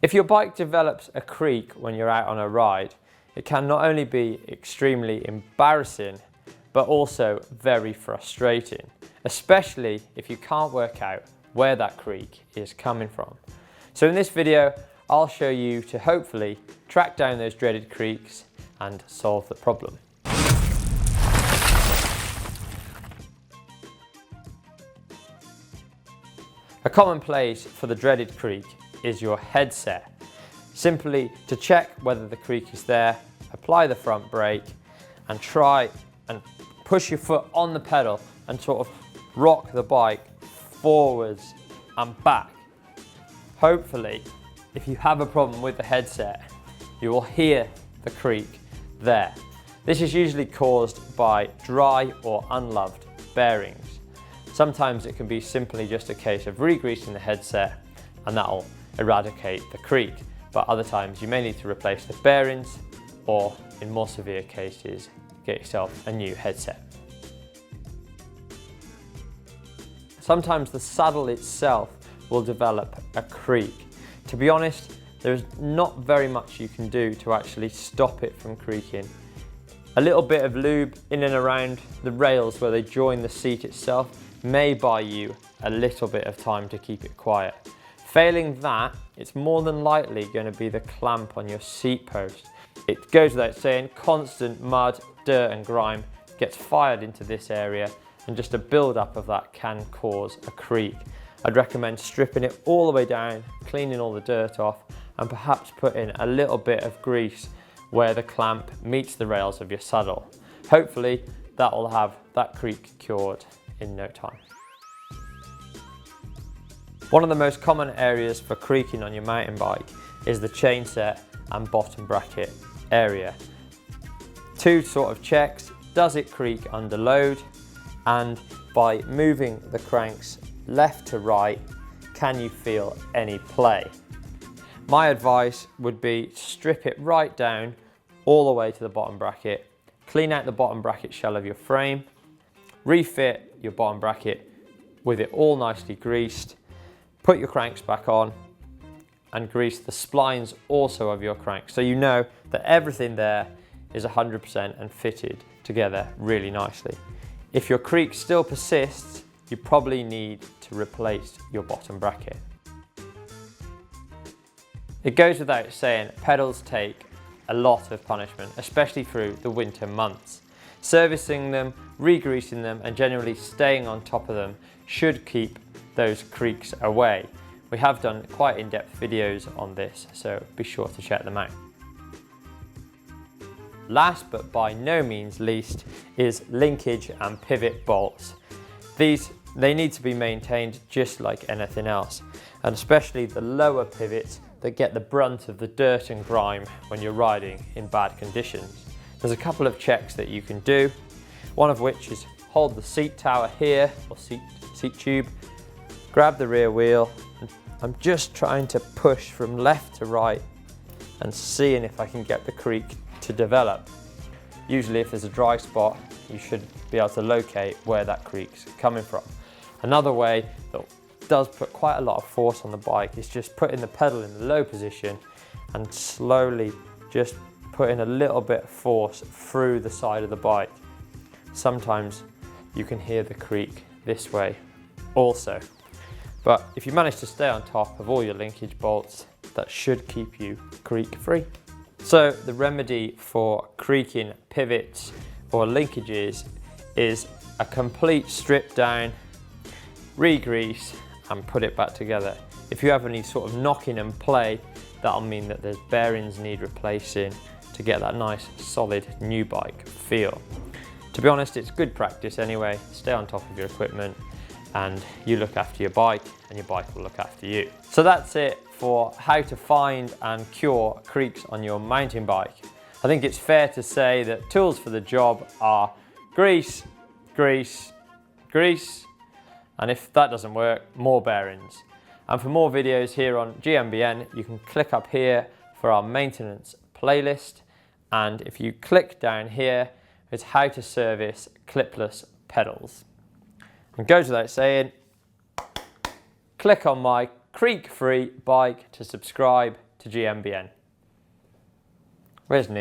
If your bike develops a creak when you're out on a ride, it can not only be extremely embarrassing, but also very frustrating, especially if you can't work out where that creak is coming from. So in this video, I'll show you to hopefully track down those dreaded creaks and solve the problem. A common place for the dreaded creak is your headset. Simply to check whether the creak is there, apply the front brake and try and push your foot on the pedal and sort of rock the bike forwards and back. Hopefully, if you have a problem with the headset, you will hear the creak there. This is usually caused by dry or unloved bearings. Sometimes it can be simply just a case of re-greasing the headset and that'll eradicate the creak, but other times you may need to replace the bearings or, in more severe cases, get yourself a new headset. Sometimes the saddle itself will develop a creak. To be honest, there's not very much you can do to actually stop it from creaking. A little bit of lube in and around the rails where they join the seat itself may buy you a little bit of time to keep it quiet. Failing that, it's more than likely going to be the clamp on your seat post. It goes without saying, constant mud, dirt and grime gets fired into this area, and just a build-up of that can cause a creak. I'd recommend stripping it all the way down, cleaning all the dirt off, and perhaps putting a little bit of grease where the clamp meets the rails of your saddle. Hopefully that will have that creak cured in no time. One of the most common areas for creaking on your mountain bike is the chain set and bottom bracket area. Two sort of checks: does it creak under load? And by moving the cranks left to right, can you feel any play? My advice would be strip it right down all the way to the bottom bracket, clean out the bottom bracket shell of your frame, refit your bottom bracket with it all nicely greased, put your cranks back on and grease the splines also of your cranks, so you know that everything there is 100% and fitted together really nicely. If your creak still persists, you probably need to replace your bottom bracket. It goes without saying, pedals take a lot of punishment, especially through the winter months. Servicing them, re-greasing them and generally staying on top of them should keep those creaks away. We have done quite in-depth videos on this, so be sure to check them out. Last but by no means least is linkage and pivot bolts. They need to be maintained just like anything else, and especially the lower pivots that get the brunt of the dirt and grime when you're riding in bad conditions. There's a couple of checks that you can do, one of which is hold the seat tower here, or seat tube, grab the rear wheel, and I'm just trying to push from left to right and seeing if I can get the creak to develop. Usually if there's a dry spot, you should be able to locate where that creak's coming from. Another way that does put quite a lot of force on the bike is just putting the pedal in the low position and slowly just putting a little bit of force through the side of the bike. Sometimes you can hear the creak this way also. But if you manage to stay on top of all your linkage bolts, that should keep you creak free. So the remedy for creaking pivots or linkages is a complete strip down, re-grease and put it back together. If you have any sort of knocking and play, that'll mean that there's bearings need replacing to get that nice solid new bike feel. To be honest, it's good practice anyway. Stay on top of your equipment and you look after your bike and your bike will look after you. So that's it for how to find and cure creaks on your mountain bike. I think it's fair to say that tools for the job are grease, grease, grease, and if that doesn't work, more bearings. And for more videos here on GMBN, you can click up here for our maintenance playlist, and if you click down here, it's how to service clipless pedals. And goes without saying, click on my creak-free bike to subscribe to GMBN. Where's Neil?